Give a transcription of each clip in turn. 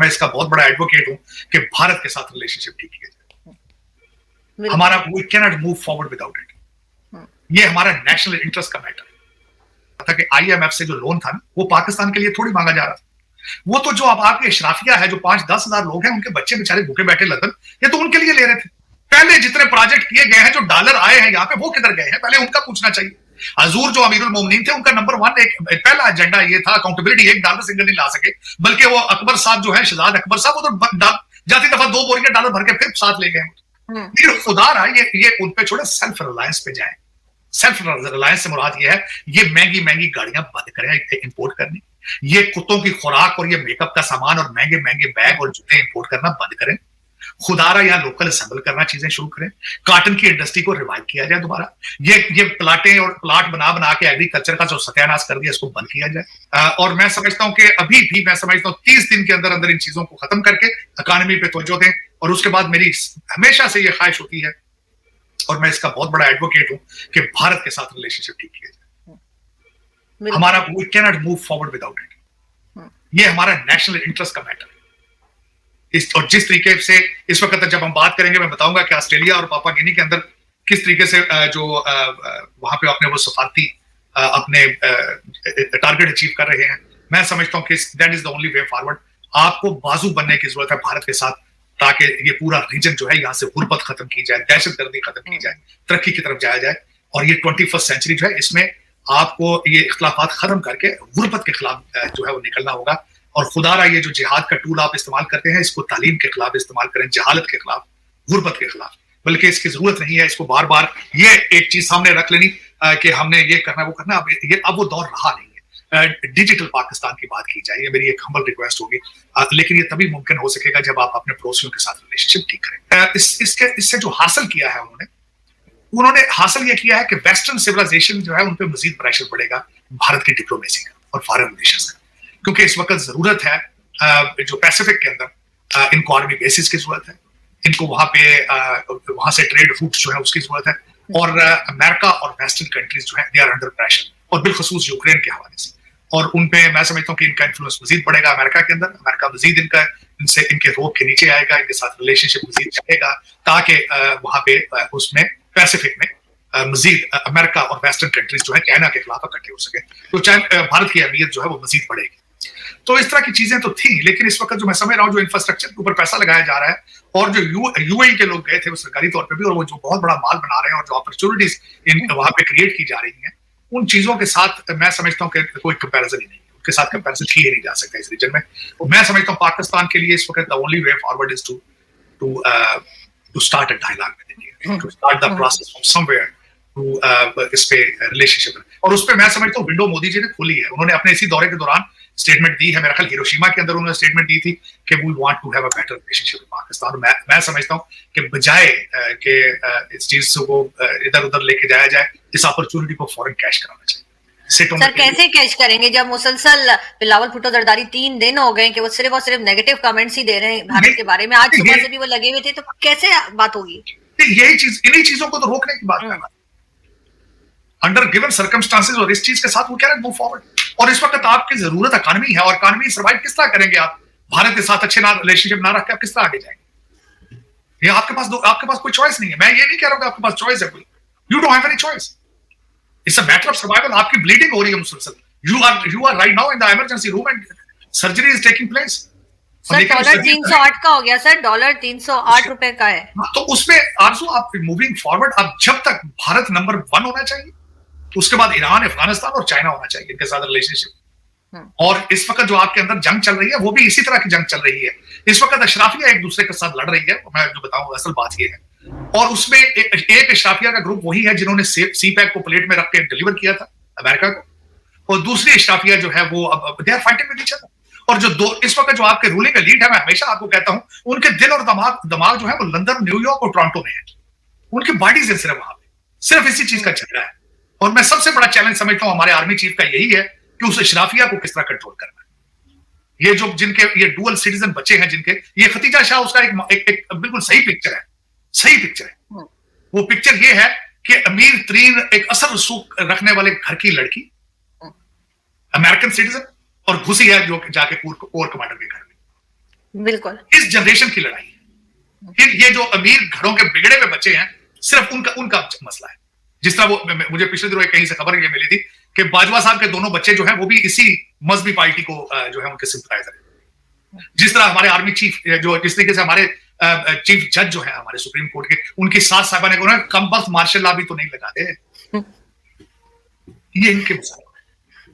मैं इसका बहुत बड़ा एडवोकेट हूं कि भारत के साथ रिलेशनशिप ठीक किया जाए। हमारा we can not move forward without it. ये हमारा नेशनल इंटरेस्ट का मैटर था कि आईएमएफ से जो लोन था ना, वो पाकिस्तान के लिए थोड़ी मांगा जा रहा था। वो तो जो अब आपके इशराफिया है, जो 5-10 हजार लोग हैं, उनके बच्चे बेचारे भूखे बैठे लंदन, ये तो उनके लिए ले रहे थे। पहले जितने प्रोजेक्ट किए गए हैं, जो डॉलर आए हैं यहाँ पे, वो किधर गए हैं, पहले उनका पूछना चाहिए। हजूर जो अमीरुल मोमिनीन थे, उनका नंबर 1 एक पहला एजेंडा ये था अकाउंटेबिलिटी। $1 सिंगल नहीं ला सके, बल्कि वो अकबर साहब जो है, शहजाद अकबर साहब, वो तो जाती दफा 2 बोरियां डॉलर भर के फिर साथ ले गए। लेकिन खुदा रहा ये उन पे छोड़े, सेल्फ रिलायंस पे जाए। सेल्फ रिलायंस से मुराद ये है, ये महंगी महंगी गाड़ियां बंद करें इंपोर्ट करनी, ये कुत्तों की खुराक और ये मेकअप का सामान और महंगे महंगे बैग और जूते इंपोर्ट करना बंद करें। खुदारा यहाँ लोकल असेंबल करना, चीजें शुरू करें। कॉटन की इंडस्ट्री को रिवाइव किया जाए दोबारा। ये प्लाटें और प्लाट बना बना के एग्रीकल्चर का जो सत्यानाश कर दिया, इसको बंद किया जाए। और मैं समझता हूं कि अभी भी मैं समझता हूं 30 दिन के अंदर अंदर इन चीजों को खत्म करके इकोनॉमी पे तवज्जो दें। और उसके बाद मेरी हमेशा से ये ख्वाहिश होती है, और मैं इसका बहुत बड़ा एडवोकेट हूं, कि भारत के साथ रिलेशनशिप ठीक किया जाए। हमारा we can not move forward without it. ये हमारा नेशनल इंटरेस्ट का मैटर है। और जिस तरीके से इस वक्त जब हम बात करेंगे, मैं बताऊंगा कि ऑस्ट्रेलिया और पापुआ गिनी के अंदर किस तरीके से जो वहां पे अपने वो सफारती अपने टारगेट अचीव कर रहे हैं। मैं समझता हूं कि that is the only way forward. आपको बाजू बनने की जरूरत है भारत के साथ, ताकि ये पूरा रीजन जो है, यहाँ से गुर्बत खत्म की जाए, दहशतगर्दी खत्म की जाए, तरक्की की तरफ जाया जाए। और ये 21st सेंचुरी जो है, इसमें आपको ये इख्तिलाफात खत्म करके गुर्बत के खिलाफ जो है वो निकलना होगा। और खुदारा ये जो जिहाद का टूल आप इस्तेमाल करते हैं, इसको तालीम के खिलाफ इस्तेमाल करें, जहालत के खिलाफ, गुर्बत के खिलाफ। बल्कि इसकी जरूरत नहीं है इसको बार बार ये एक चीज सामने रख लेनी कि हमने ये करना वो करना। अब वो दौर रहा नहीं है। डिजिटल पाकिस्तान की बात की जाए, ये मेरी एक हम्बल रिक्वेस्ट होगी। लेकिन ये तभी मुमकिन हो सकेगा जब आप अपने पड़ोसियों के साथ रिलेशनशिप ठीक करें। इससे जो हासिल किया है उन्होंने हासिल ये किया है कि वेस्टर्न सिविलाइजेशन जो है, उन पर मजीद प्रेशर पड़ेगा भारत की डिप्लोमेसी का और फॉरेन रिलेशंस का। क्योंकि इस वक्त जरूरत है जो पैसिफिक के अंदर इनको आर्मी बेसिस की जरूरत है, इनको वहां से ट्रेड रूट्स जो है उसकी जरूरत है। और अमेरिका और वेस्टर्न कंट्रीज जो है, दे आर अंडर प्रेशर, और बिलखसूस यूक्रेन के हवाले से। और उनपे मैं समझता हूँ कि इनका इन्फ्लुएंस मजीद बढ़ेगा अमेरिका के अंदर। अमेरिका मजीद इनके रोक के नीचे आएगा, इनके साथ रिलेशनशिप मजीद चलेगा, ताकि वहां पे उसमें पैसिफिक में मजीद अमेरिका और वेस्टर्न कंट्रीज जो है चाइना के खिलाफ इकट्ठे हो सके, तो भारत की अहमियत जो है वो मजीद बढ़ेगी। तो इस तरह की चीजें तो थी, लेकिन इस वक्त जो मैं समझ रहा हूँ, जो इंफ्रास्ट्रक्चर के ऊपर पैसा लगाया जा रहा है, और जो यूएई के लोग गए थे वो सरकारी तौर पे भी, और वो जो बहुत बड़ा माल बना रहे हैं, और जो अपॉर्चुनिटीज वहां पे क्रिएट की जा रही हैं, उन चीजों के साथ मैं समझता हूँ कि कोई कंपैरिजन ही नहीं है, उनके साथ कंपैरिजन किया नहीं जा सकता इस रीजन में। तो मैं समझता हूँ पाकिस्तान के लिए इस वक्त the only way forward is to start a dialogue with India, to start the process from somewhere to इस पे रिलेशनशिप। और उस पे मैं समझता हूँ विंडो मोदी जी ने खोली है। उन्होंने अपने इसी दौरे के दौरान स्टेटमेंट दी है, मेरा ख्याल हिरोशिमा के अंदर उन्होंने स्टेटमेंट दी थी कि we want to have a better relationship with Pakistan. मैं समझता हूं कि बजाय कि इस चीज को इधर उधर लेके जाया जाए, इस अपॉर्चुनिटी को फौरन कैश कराना चाहिए। सर कैसे कैश करेंगे जब मुसलसल बिलावल भुट्टो जरदारी 3 दिन हो गए कि वो सिर्फ और सिर्फ नेगेटिव कमेंट्स ही दे रहे हैं भारत के बारे में? आज सुबह से भी वो लगे हुए थे, तो कैसे बात होगी? यही चीज, इन्हीं चीजों को तो रोकने की बात करना अंडर गिवन सर्कमस्टांसेस, और इस चीज के साथ वो कह रहे हैं मूव फॉरवर्ड। और इस वक्त आपकी जरूरत इकॉनमी है, और इकॉनमी सर्वाइव किस तरह करेंगे आप? भारत के साथ अच्छे रिलेशनशिप ना रख के आप किस तरह आगे जाएंगे? ये आपके पास कोई चॉइस नहीं है। मैं ये नहीं कह रहा हूं कि आपके पास चॉइस है कोई, you don't have any choice. It's a matter of survival. आपकी ब्लीडिंग हो रही है मुसलसल, you are right now in the emergency room and surgery is taking place. Sir dollar 308 का हो गया सर, डॉलर 308 रुपए का है। तो उसमें आरजू आप मूविंग फॉरवर्ड, अब जब तक भारत नंबर 1 होना चाहिए, तो उसके बाद ईरान, अफगानिस्तान और चाइना होना चाहिए इनके साथ रिलेशनशिप। और इस वक्त जो आपके अंदर जंग चल रही है, वो भी इसी तरह की जंग चल रही है। इस वक्त अशराफिया एक दूसरे के साथ लड़ रही है। मैं जो बताऊं असल बात ये है, और उसमें एक अशराफिया का ग्रुप वही है जिन्होंने सी पैक को प्लेट में रख के डिलीवर किया था अमेरिका को, और दूसरी अशराफिया जो है वो अब they are fighting with each other. और जो इस वक्त जो आपके रूलिंग एलीट है, मैं हमेशा आपको कहता हूं, उनके दिल और दिमाग जो है वो लंदन, न्यूयॉर्क और टोरंटो में है। उनकी बॉडीज है सिर्फ वहां पे, सिर्फ इसी चीज का झगड़ा है। और मैं सबसे बड़ा चैलेंज समझता हूं हमारे आर्मी चीफ का यही है कि उस अशराफिया को किस तरह कंट्रोल करना है। ये जो जिनके ये डुअल सिटीजन बच्चे हैं, जिनके ये खतीजा शाह, उसका एक बिल्कुल सही पिक्चर है, सही पिक्चर है। वो पिक्चर ये है कि अमीर तरीन एक असर रसूख रखने वाले घर की लड़की, अमेरिकन सिटीजन, और घुसी है जो जाके कोर कमांडर के घर में। बिल्कुल। इस जनरेशन की लड़ाई है। फिर ये जो अमीर घरों के बिगड़े हुए बच्चे हैं, सिर्फ उनका मसला है। जिस तरह वो मुझे पिछले दिनों कहीं से खबर ये मिली थी कि बाजवा साहब के दोनों बच्चे जो हैं वो भी इसी मजहबी पार्टी को जो है उनके सिंपथाइजर है। जिस तरह हमारे आर्मी चीफ जो जिस तरीके से हमारे चीफ जज जो है हमारे सुप्रीम कोर्ट के, उनकी सास साहबा ने कहा कम वक्त मार्शल लॉ भी तो नहीं लगा दे। ये इनके मसाले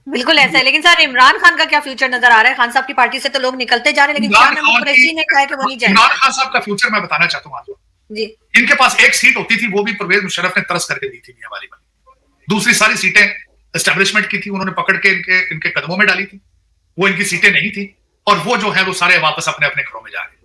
बिल्कुल ऐसा है। लेकिन सर इमरान खान का क्या फ्यूचर नजर आ रहा है? खान साहब की पार्टी से तो लोग निकलते जा रहे हैं, लेकिन शाह महमूद कुरैशी ने कहा है कि वो नहीं जाएंगे। इमरान खान साहब का फ्यूचर मैं बताना चाहता हूँ जी। इनके पास एक सीट होती थी, वो भी परवेज मुशर्रफ ने तरस करके दी थी मियां वाली वाली। दूसरी सारी सीटें एस्टेब्लिशमेंट की थी, उन्होंने पकड़ के इनके कदमों में डाली थी। वो इनकी सीटें नहीं थी और वो जो है वो सारे वापस अपने अपने घरों में जा रहे हैं।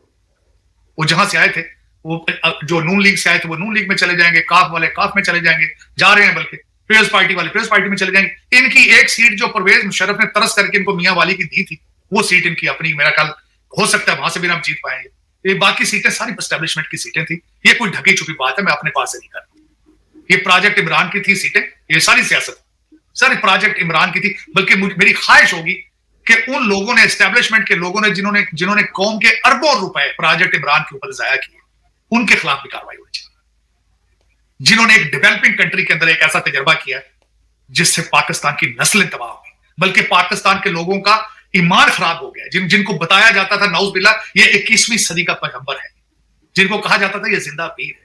वो जहां से आए थे, वो जो नून लीग से आए थे वो नून लीग में चले जाएंगे, काफ वाले काफ में चले जाएंगे, जा रहे हैं, बल्कि पीपल्स पार्टी वाले पीपल्स पार्टी में चले जाएंगे। इनकी एक सीट जो परवेज मुशर्रफ ने तरस करके इनको मियां वाली की दी थी, वो सीट इनकी अपनी, मेरा ख्याल हो सकता है वहां से भी हम जीत पाएंगे। ये बाकी सीटें सारी एस्टेब्लिशमेंट की सीटें थी। ये कोई ढकी छुपी बात है, मैं अपने पास से नहीं कर रहा। ये प्रोजेक्ट इमरान की थी सीटें, ये सारी सियासत सारी प्रोजेक्ट इमरान की थी। बल्कि मेरी ख्वाहिश होगी कि उन लोगों ने, एस्टेब्लिशमेंट के लोगों ने, जिन्होंने कौम के अरबों रुपए प्रोजेक्ट इमरान के ऊपर जाया किए, उनके खिलाफ भी कार्रवाई होनी चाहिए। जिन्होंने एक डेवलपिंग कंट्री के अंदर एक ऐसा तजर्बा किया जिससे पाकिस्तान की नस्लें तबाह हो गई, बल्कि पाकिस्तान के लोगों का ईमान खराब हो गया। जिनको बताया जाता था नौज बिल्ला ये 21वीं सदी का पैगंबर है, जिनको कहा जाता था ये जिंदा पीर है।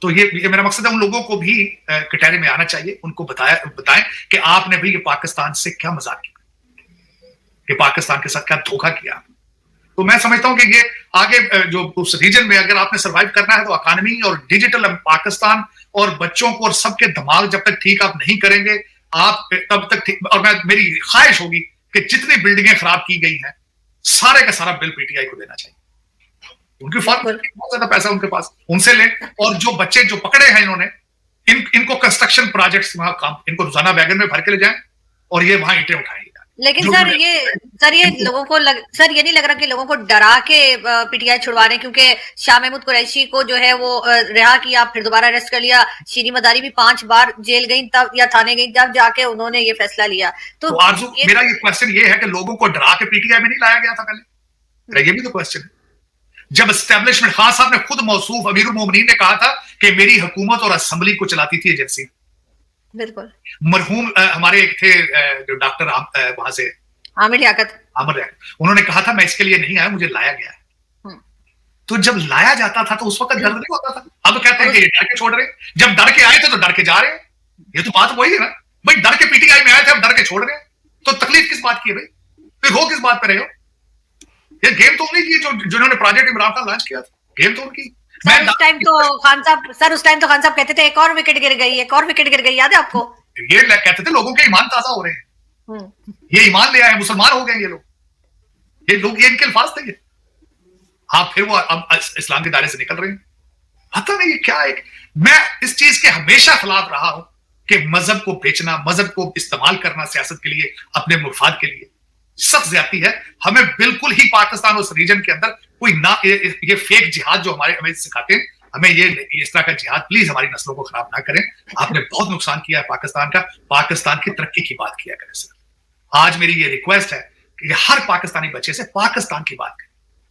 तो ये मेरा मकसद है उन लोगों को भी कटहरे में आना चाहिए, उनको बताएं कि आपने भी ये पाकिस्तान से क्या मजाक किया, कि पाकिस्तान के साथ क्या धोखा किया। तो मैं समझता हूं कि ये आगे जो उस रीजन में अगर आपने सर्वाइव करना है तो इकोनॉमी और डिजिटल पाकिस्तान और बच्चों को और सबके दिमाग जब तक ठीक आप नहीं करेंगे, आप तब तक ठीक। और मेरी ख्वाहिश होगी कि जितनी बिल्डिंगें खराब की गई हैं सारे का सारा बिल पीटीआई को देना चाहिए। उनकी फॉर्म बहुत ज्यादा पैसा उनके पास, उनसे लें। और जो बच्चे जो पकड़े हैं इन्होंने, इनको कंस्ट्रक्शन प्रोजेक्ट्स वहां काम, इनको रोजाना वैगन में भर के ले जाएं और ये वहां ईंटें उठाएंगे। लेकिन सर ये लोगों को सर ये नहीं लग रहा कि लोगों को डरा के पीटीआई छुड़वा रहे हैं? क्योंकि शाह महमूद कुरैशी को जो है वो रिहा किया, फिर दोबारा अरेस्ट कर लिया। शीरी मदारी भी 5 बार जेल गई तब, या थाने गई तब जाके उन्होंने ये फैसला लिया। तो आरज़ू, मेरा ये क्वेश्चन ये है कि लोगों को डरा के पीटीआई में नहीं लाया गया था पहले? ये भी तो क्वेश्चन है। जब एस्टेब्लिशमेंट, खान साहब ने खुद मौसूफ अमीरुल मोमिनीन ने कहा था कि मेरी हुकूमत और असेंबली को चलाती थी एजेंसी। बिल्कुल। मरहूम हमारे एक थे जो डॉक्टर वहां से आमिर लियाकत, उन्होंने कहा था मैं इसके लिए नहीं आया, मुझे लाया गया है। तो जब लाया जाता था तो उस वक्त दर्द नहीं होता था। अब कहते हैं कि डर के छोड़ रहे, जब डर के आए थे तो डर के जा रहे हैं। ये तो बात वही है ना भाई, डर के पीटीआई में आए थे, अब डर के छोड़ रहे हैं, तो तकलीफ किस बात की है भाई? फिर हो किस बात पे रहे हो? ये गेम तो उन्हीं की जिन्होंने प्रोजेक्ट इमरान खान लॉन्च किया था, गेम तो उनकी। उस टाइम तो खान साहब कहते थे एक और विकेट गिर गई, एक और विकेट गिर गई, याद है आपको? ये कहते थे लोगों के ईमान ताजा हो रहे हैं, ये ईमान ले आए, मुसलमान हो गए ये लोग, ये इनके अल्फाज थे ये। हाँ, फिर वो अब इस्लाम के दायरे से निकल रहे हैं। पता नहीं ये क्या है। मैं इस चीज के हमेशा खिलाफ रहा हूं कि मजहब को बेचना, मजहब को इस्तेमाल करना सियासत के लिए, अपने मुफाद के लिए, सख्त ज्यादती है। हमें बिल्कुल ही पाकिस्तान उस रीजन के अंदर कोई ना, ये फेक जिहाद जो हमें सिखाते हैं, हमें ये इस तरह का जिहाद प्लीज हमारी नस्लों को खराब ना करें। आपने बहुत नुकसान किया है पाकिस्तान का, पाकिस्तान की तरक्की की बात किया करें सर। आज मेरी ये रिक्वेस्ट है कि हर पाकिस्तानी बच्चे से पाकिस्तान की बात करें,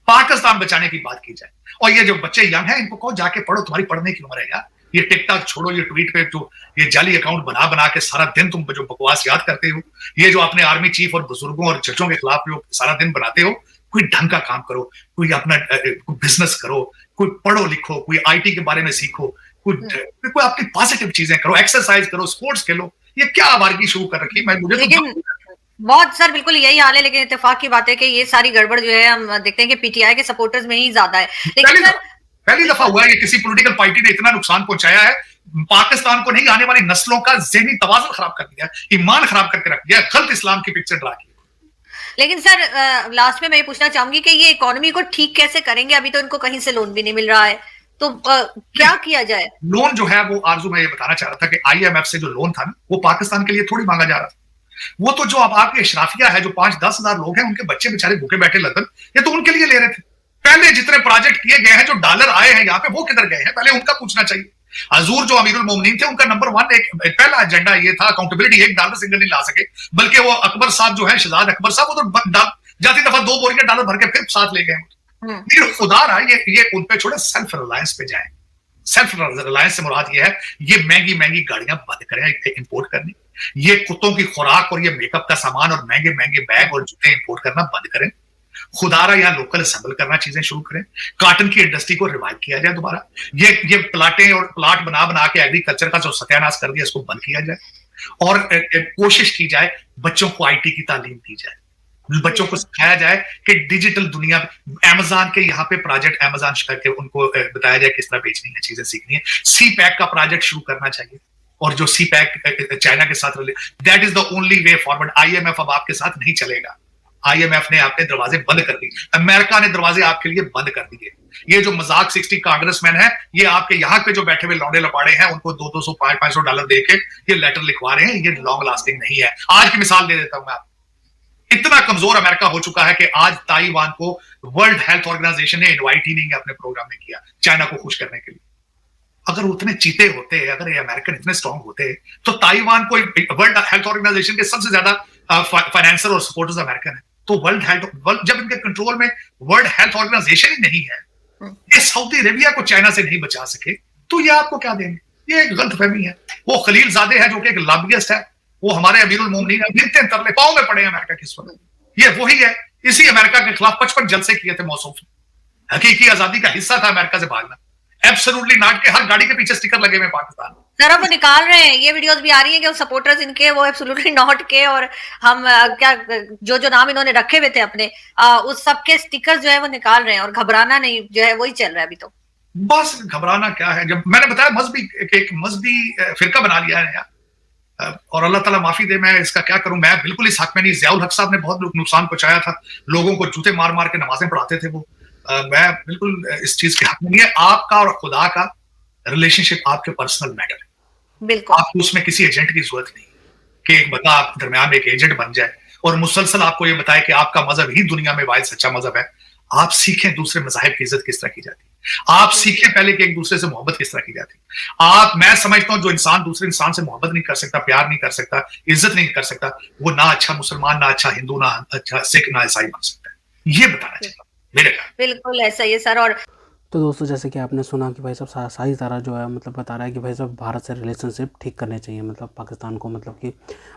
पाकिस्तान बचाने की बात की जाए। और ये जो बच्चे यंग हैं इनको कहो जाके पढ़ो, तुम्हारी पढ़ने की उम्र है यार। ये टिकटॉक छोड़ो, ये ट्वीट पे जो ये जाली अकाउंट बना के सारा दिन तुम जो बकवास याद करते हो, ये जो अपने आर्मी चीफ और बुजुर्गों और जजों के खिलाफ जो सारा दिन बनाते हो, कोई ढंग का काम करो, कोई अपना बिजनेस करो, कोई पढ़ो लिखो, कोई आईटी के बारे में सीखो, कोई अपनी पॉजिटिव चीजें करो, एक्सरसाइज करो, स्पोर्ट्स खेलो। ये क्या आवारगी शुरू कर रखी? मैं मुझे बहुत सर बिल्कुल यही हाल है। लेकिन इत्तेफाक की बात है कि ये सारी गड़बड़ जो है हम देखते हैं कि पीटीआई के सपोर्टर्स में ही ज्यादा है। लेकिन पहली दफा हुआ है कि किसी पॉलिटिकल पार्टी ने इतना नुकसान पहुंचाया है पाकिस्तान को, नहीं आने वाली नस्लों का ज़हनी तवाज़ुन खराब कर दिया, ईमान खराब करके रख दिया, गलत इस्लाम की पिक्चर ड्रा की। लेकिन सर लास्ट में मैं ये पूछना चाहूंगी कि ये इकोनॉमी को ठीक कैसे करेंगे? अभी तो इनको कहीं से लोन भी नहीं मिल रहा है, तो क्या किया जाए? लोन जो है वो आरजू मैं ये बताना चाह रहा था कि आईएमएफ से जो लोन था ना, वो पाकिस्तान के लिए थोड़ी मांगा जा रहा था। वो तो जो अब आपके अशराफिया है, जो 5-10 हजार लोग हैं, उनके बच्चे बेचारे भूखे बैठे लंदन, ये तो उनके लिए ले रहे थे। पहले जितने प्रोजेक्ट किए गए हैं, जो डॉलर आए हैं यहाँ पे, वो किधर गए हैं? पहले उनका पूछना चाहिए। हजूर जो अमीरुल मोमिनीन थे, उनका नंबर 1 एक पहला एजेंडा ये था अकाउंटेबिलिटी। $1 सिंगल नहीं ला सके, बल्कि वो अकबर साहब जो है, शहजाद अकबर साहब, वो तो जाती दफा 2 बोरियां डॉलर भर के फिर साथ ले गए। फिर खुदा रहा ये उन पे छोड़े, सेल्फ रिलायंस पे जाए। सेल्फ रिलायंस से मुराद ये है, ये महंगी महंगी गाड़ियां बंद करें इंपोर्ट करनी, ये कुत्तों की खुराक और ये मेकअप का सामान और महंगे महंगे बैग और जूते इंपोर्ट करना बंद करें। खुदारा यहाँ लोकल असेंबल करना चीजें शुरू करें। कॉटन की इंडस्ट्री को रिवाइव किया जाए दोबारा। ये प्लाटें और प्लाट बना बना के एग्रीकल्चर का जो सत्यानाश कर दिया इसको बंद किया जाए। और कोशिश की जाए बच्चों को आईटी की तालीम दी जाए, बच्चों को सिखाया जाए कि डिजिटल दुनिया, अमेज़न के यहाँ पे प्रोजेक्ट अमेज़न करके उनको बताया जाए किस तरह बेचनी है, चीजें सीखनी है। सी पैक का प्रोजेक्ट शुरू करना चाहिए, और जो सी पैक चाइना के साथ, that is the only way forward. IMF अब आपके साथ नहीं चलेगा। आईएमएफ ने अपने दरवाजे बंद कर दिए, अमेरिका ने दरवाजे आपके लिए बंद कर दिए। ये जो मजाक 60 कांग्रेसमैन है, ये आपके यहाँ पे जो बैठे हुए लौंडे लपाड़े हैं, उनको 200 500 डॉलर देके ये लेटर लिखवा रहे हैं, ये लॉन्ग लास्टिंग नहीं है। आज की मिसाल दे देता हूं मैं आपको। इतना कमजोर अमेरिका हो चुका है कि आज ताइवान को वर्ल्ड हेल्थ ऑर्गेनाइजेशन ने इनवाइट ही नहीं अपने प्रोग्राम में किया, चाइना को खुश करने के लिए। अगर उतने चीते होते, अगर ये अमेरिकन इतने स्ट्रांग होते, तो ताइवान को वर्ल्ड हेल्थ ऑर्गेनाइजेशन के सबसे ज्यादा फाइनेंसर और सपोर्टर्स अमेरिकन है। तो जब इनके कंट्रोल में वर्ल्ड हेल्थ ऑर्गेनाइजेशन ही नहीं है, ये सऊदी अरेबिया को चाइना से नहीं बचा सके, तो ये आपको क्या देंगे? ये एक गलतफहमी है। वो खलील जादे है जो कि एक लॉबियस्ट है, वो हमारे अमीरुल मोमिनीन गिनते तरले पाँव में पड़े अमेरिका के इस वक्त। ये वही है, इसी अमेरिका के खिलाफ 55 जलसे किए थे मौसूफ ने। हकीकी आजादी का हिस्सा था अमेरिका से भागना। एब्सोल्युटली नॉट के हर गाड़ी के पीछे स्टिकर लगे हुए पाकिस्तान। सर अब वो निकाल रहे हैं, ये वीडियोस भी आ रही हैं कि सपोर्टर्स इनके वो एब्सोल्युटली नॉट के, और हम क्या जो नाम इन्होंने रखे हुए थे अपने उस सब के स्टिकर्स जो है वो निकाल रहे हैं, और घबराना नहीं जो है वही चल रहा है अभी। तो बस घबराना क्या है, जब मैंने बताया मजहबी फिरका बना लिया है यार, और अल्लाह ताला माफी दे, मैं इसका क्या करूं। मैं बिल्कुल इस हक में नहीं। ज़ियाउल हक साहब ने बहुत नुकसान पहुंचाया था, लोगों को जूते मार मार के नमाजें पढ़ाते थे वो। मैं बिल्कुल इस चीज के हक में नहीं है। आपका और खुदा का रिलेशनशिप आपके पर्सनल मैटर है, बिल्कुल आपको उसमें किसी एजेंट की जरूरत नहीं कि एक बंदा आपके दरमियान में एक एजेंट बन जाए और मुसलसल आपको ये बताए कि आपका मजहब ही दुनिया में वाहिद सच्चा मजहब है। आप सीखें दूसरे मजाहिब की इज्जत किस तरह की जाती है। आप सीखें पहले कि एक दूसरे से मोहब्बत किस तरह की जाती है। मैं समझता हूं जो इंसान दूसरे इंसान से मोहब्बत नहीं कर सकता, प्यार नहीं कर सकता, इज्जत नहीं कर सकता, वो ना अच्छा मुसलमान, ना अच्छा हिंदू, ना अच्छा सिख, ना ईसाई बन सकता है। ये बताना चाहिए मेरे ख्याल। बिल्कुल ऐसा ही है सर। और तो दोस्तों जैसे कि आपने सुना कि भाई साहब सारी तरह जो है मतलब बता रहा है कि भाई साहब भारत से रिलेशनशिप ठीक करने चाहिए, मतलब पाकिस्तान को, मतलब कि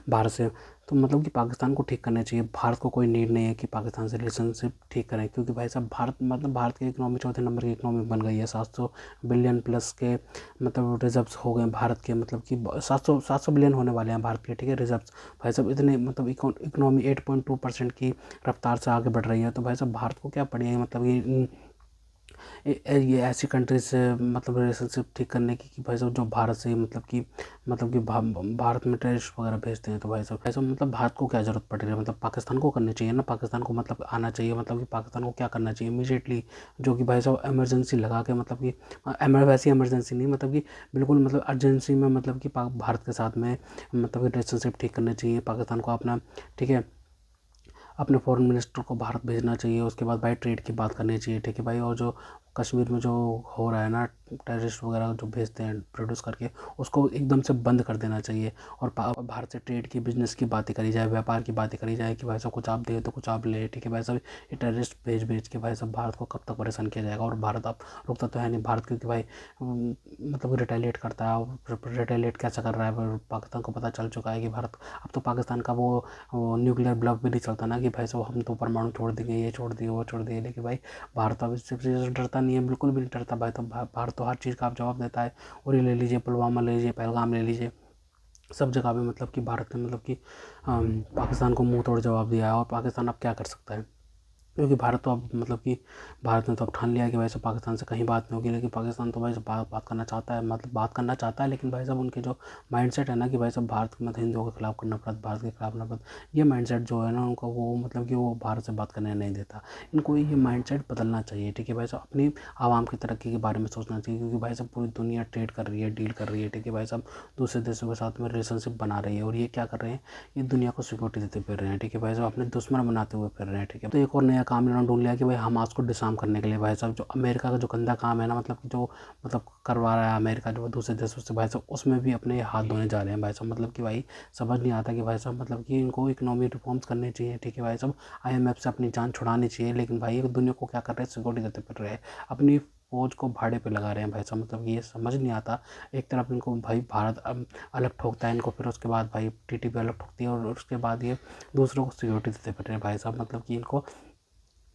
भारत से, तो मतलब कि पाकिस्तान को ठीक करने चाहिए। भारत को कोई नीड नहीं है कि पाकिस्तान से रिलेशनशिप ठीक करें, क्योंकि भाई साहब भारत की इकनॉमी चौथे नंबर की इकनॉमी बन गई है। 700 बिलियन प्लस के मतलब रिजर्व्स हो गए भारत के, मतलब कि 700 बिलियन होने वाले हैं भारत के, ठीक है, रिजर्व्स। भाई साहब इतने मतलब इकनॉमी 8.2% की रफ्तार से आगे बढ़ रही है। तो भाई साहब भारत को क्या पड़ी है मतलब ये ऐसी कंट्रीज से मतलब रिलेशनशिप ठीक करने की कि भाई साहब जो भारत से मतलब कि भारत में टेररिस्ट वगैरह भेजते हैं। तो भाई साहब मतलब भारत को क्या ज़रूरत पड़ रही है, मतलब पाकिस्तान को करनी चाहिए ना, पाकिस्तान को मतलब आना चाहिए, मतलब कि पाकिस्तान को क्या करना चाहिए इमीडिएटली, जो कि भाई साहब इमरजेंसी लगा के, मतलब कि वैसी इमरजेंसी नहीं, मतलब कि बिल्कुल मतलब अर्जेंसी में, मतलब कि भारत के साथ में मतलब रिलेशनशिप ठीक करने चाहिए पाकिस्तान को अपना, ठीक है, अपने फॉरेन मिनिस्टर को भारत भेजना चाहिए। उसके बाद भाई ट्रेड की बात करनी चाहिए, ठीक है भाई। और जो कश्मीर में जो हो रहा है ना, टेररिस्ट वगैरह जो भेजते हैं प्रोड्यूस करके, उसको एकदम से बंद कर देना चाहिए। और भारत से ट्रेड की, बिजनेस की बातें करी जाए, व्यापार की बातें करी जाए कि भाई साहब कुछ आप दे तो कुछ आप ले, ठीक है भाई साहब। ये टेररिस्ट भेज के भाई साहब भारत को कब तक परेशान किया जाएगा। और भारत अब रुकता तो है नहीं, भारत क्योंकि भाई मतलब रिटेलिएट करता है। और रिटेलिएट कैसा कर रहा है, पाकिस्तान को पता चल चुका है कि भारत, अब तो पाकिस्तान का वो न्यूक्लियर ब्लफ भी नहीं चलता ना कि भाई साहब हम तो परमाणु छोड़ देंगे, ये छोड़ दिए, वो छोड़ दिए। लेकिन भाई भारत अब इससे डरता नहीं है, बिल्कुल भी नहीं डरता भाई। तो भारत तो हर चीज़ का आप जवाब देता है। और ये ले लीजिए, पुलवामा ले लीजिए, पहलगाम ले लीजिए, सब जगह पे मतलब कि भारत ने मतलब कि पाकिस्तान को मुंह तोड़ जवाब दिया है। और पाकिस्तान अब क्या कर सकता है, क्योंकि भारत तो अब मतलब कि भारत ने तो अब ठान लिया कि भाई साहब पाकिस्तान से कहीं बात नहीं होगी। लेकिन पाकिस्तान तो भाई साहब बात करना चाहता है, मतलब बात करना चाहता है, लेकिन भाई साहब उनके जो माइंडसेट है ना कि भाई साहब भारत में हिंदुओं के खिलाफ करना पड़ता, भारत के खिलाफ करना पड़ता, ये माइंडसेट जो है ना उनका, वो मतलब कि वो भारत से बात करने नहीं देता। इनको ये माइंडसेट बदलना चाहिए, ठीक है भाई साहब। अपनी आवाम की तरक्की के बारे में सोचना चाहिए, क्योंकि भाई साहब पूरी दुनिया ट्रेड कर रही है, डील कर रही है, ठीक है भाई साहब, दूसरे देशों के साथ में रिलेशनशिप बना रही है। और ये क्या कर रहे हैं, ये दुनिया को सिक्योरिटी देते फिर रहे हैं, ठीक है भाई साहब, अपने दुश्मन बनाते हुए फिर रहे हैं, ठीक है। तो एक और नया नया काम इन्होंने ढूंढ लिया कि भाई हमास को डिसआर्म करने के लिए भाई साहब। जो अमेरिका का जो गंदा काम है ना, मतलब कि जो मतलब करवा रहा है अमेरिका जो दूसरे देशों से भाई साहब, उसमें भी अपने हाथ धोने जा रहे हैं भाई साहब। मतलब कि भाई समझ नहीं आता कि भाई साहब मतलब कि इनको इकोनॉमी रिफॉर्म्स करने चाहिए, ठीक है भाई साहब। IMF से अपनी जान छुड़ानी चाहिए, लेकिन भाई ये दुनिया को क्या कर रहे हैं, सिक्योरिटी देते फिर रहे हैं, अपनी फौज को भाड़े पे लगा रहे हैं भाई साहब। मतलब ये समझ नहीं आता। एक तरफ इनको भाई भारत अलग ठोकता है इनको, फिर उसके बाद भाई TTP अलग ठोकती है, और उसके बाद ये दूसरों को सिक्योरिटी देते फिर रहे हैं भाई साहब। मतलब कि इनको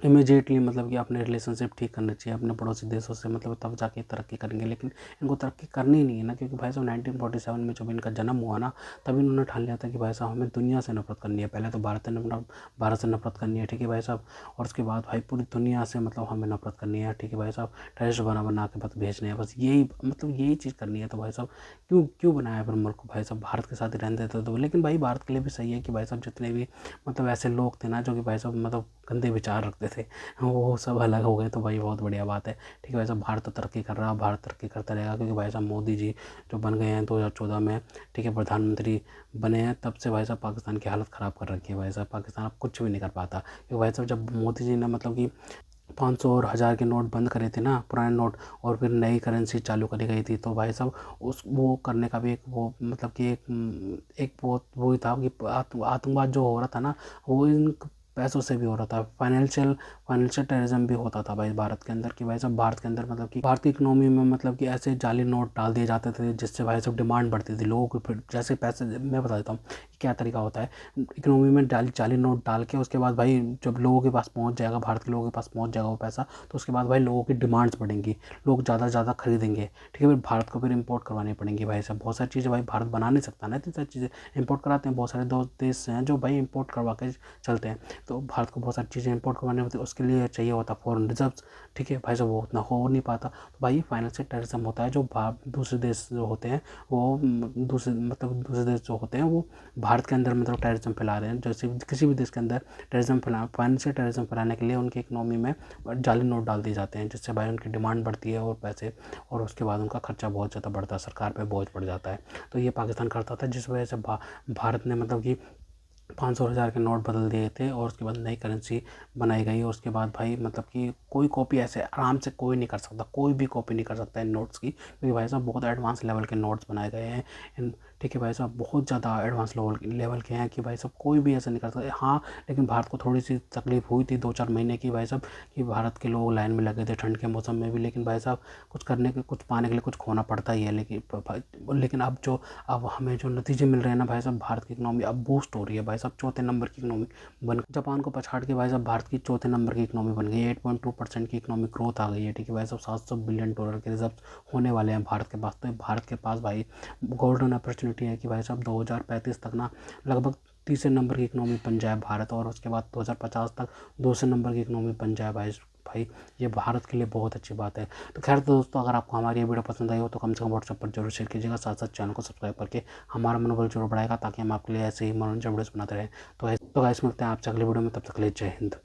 इमीडिएटली मतलब कि अपने रिलेशनशिप ठीक करने चाहिए अपने पड़ोसी देशों से, मतलब तब जाके तरक्की करेंगे। लेकिन इनको तरक्की करनी नहीं है ना, क्योंकि भाई साहब 1947 में जब इनका जन्म हुआ ना, तभी इन्होंने ठान लिया था कि भाई साहब हमें दुनिया से नफरत करनी है। पहले तो भारत से नफरत करनी है, ठीक है भाई साहब, और उसके बाद भाई पूरी दुनिया से मतलब हमें नफरत करनी है, ठीक है भाई साहब। टेररिस्ट बना के बस भेजने हैं, बस यही मतलब यही चीज़ करनी है। तो भाई साहब क्यों बनाया फिर मुल्क को भाई साहब, भारत के साथ ही रहने देते तो। लेकिन भाई भारत के लिए भी सही है कि भाई साहब जितने भी मतलब ऐसे लोग थे ना जो कि भाई साहब मतलब गंदे विचार रखते थे, वो सब अलग हो गए, तो भाई बहुत बढ़िया बात है, ठीक है भाई साहब। भारत तो तरक्की कर रहा है, भारत तरक्की करता रहेगा, क्योंकि भाई साहब मोदी जी जो बन गए हैं 2014 में, ठीक है, प्रधानमंत्री बने हैं, तब से भाई साहब पाकिस्तान की हालत ख़राब कर रखी है भाई साहब। पाकिस्तान अब कुछ भी नहीं कर पाता, क्योंकि भाई साहब जब मोदी जी ने मतलब कि 500 और 1000 के नोट बंद करे थे ना, पुराने नोट, और फिर नई करेंसी चालू करी गई थी, तो भाई साहब उस वो करने का भी एक वो मतलब कि एक वो ही था कि आतंकवाद जो हो रहा था ना, वो इन पैसों से भी हो रहा था। फाइनेंशियल टेररिज्म भी होता था भाई भारत के अंदर, कि भाई साहब भारत के अंदर मतलब कि भारत की इकोनॉमी में मतलब कि ऐसे जाली नोट डाल दिए जाते थे, जिससे भाई साहब डिमांड बढ़ती थी लोगों को। फिर जैसे पैसे, मैं बता देता हूँ क्या तरीका होता है। इकोनॉमी में जाली नोट डाल के उसके बाद भाई जब लोगों के पास पहुंच जाएगा, भारत के लोगों के पास पहुंच जाएगा वो पैसा, तो उसके बाद भाई लोगों की डिमांड्स बढ़ेंगी, लोग ज़्यादा से ज़्यादा खरीदेंगे, ठीक है। फिर भारत को फिर इंपोर्ट करवानी पड़ेंगी भाई साहब। बहुत सारी चीज़ें भाई भारत बना नहीं सकता ना, इतनी सारी चीज़ें इंपोर्ट कराते हैं। बहुत सारे देश हैं जो भाई इंपोर्ट करवा के चलते हैं, तो भारत को बहुत सारी चीज़ें इंपोर्ट करवानी होती है, उसके लिए चाहिए होता फॉरेन रिजर्व्स, ठीक है भाई साहब, वो उतना हो नहीं पाता। तो भाई फाइनेंशियल टेररिज्म होता है, जो दूसरे देश जो होते हैं वो दूसरे देश जो होते हैं वो भारत के अंदर मतलब टेररिज्म फैला रहे हैं। जैसे किसी भी देश के अंदर फाइनेंशियल टेररिज्म फैलाने के लिए उनकी इकोनॉमी में जाली नोट डाल दिए जाते हैं, जिससे भाई उनकी डिमांड बढ़ती है और पैसे, और उसके बाद उनका खर्चा बहुत ज़्यादा बढ़ता है, सरकार पे बोझ पड़ जाता है। तो ये पाकिस्तान करता था, जिस वजह से भारत ने मतलब कि 500 और 1000 के नोट बदल दिए थे, और उसके बाद नई करेंसी बनाई गई। और उसके बाद भाई मतलब कि कोई कॉपी ऐसे आराम से कोई नहीं कर सकता, कोई भी कॉपी नहीं कर सकता इन नोट्स की, क्योंकि भाई साहब बहुत एडवांस लेवल के नोट्स बनाए गए हैं इन, ठीक है भाई साहब, बहुत ज़्यादा एडवांस लेवल के हैं कि भाई साहब कोई भी ऐसा नहीं कर सकता। हाँ, लेकिन भारत को थोड़ी सी तकलीफ हुई थी 2-4 महीने की भाई साहब, कि भारत के लोग लाइन में लगे थे ठंड के मौसम में भी, लेकिन भाई साहब कुछ पाने के लिए कुछ खोना पड़ता ही है। लेकिन अब हमें जो नतीजे मिल रहे हैं ना भाई साहब, भारत की इकोनॉमी अब बूस्ट हो रही है भाई साहब, चौथे नंबर की इकोनॉमी बन, जापान को पछाड़ के भाई साहब भारत की चौथे नंबर की इकोनॉमी बन गई है। 8.2% की इकोनॉमिक ग्रोथ आ गई है, ठीक है भाई साहब। $700 बिलियन के रिजर्व होने वाले हैं भारत के पास। तो भारत के पास भाई गोल्डन अपॉर्चुनिटी है कि भाई साहब 2035 तक ना लगभग तीसरे नंबर की इकोनॉमी बन जाए भारत, और उसके बाद 2050 तक दूसरे नंबर की इकोनॉमी बन जाए भाई ये भारत के लिए बहुत अच्छी बात है। तो खैर दोस्तों, अगर आपको हमारी ये वीडियो पसंद आई हो तो कम से कम व्हाट्सएप पर जरूर शेयर कीजिएगा, साथ साथ चैनल को सब्सक्राइब करके हमारा मनोबल जरूर बढ़ाएगा, ताकि हम आपके लिए ऐसे ही मनोरंजन वीडियोस बनाते रहें। तो गाइस मिलते हैं आपसे अगली वीडियो में, तब तक के लिए जय हिंद।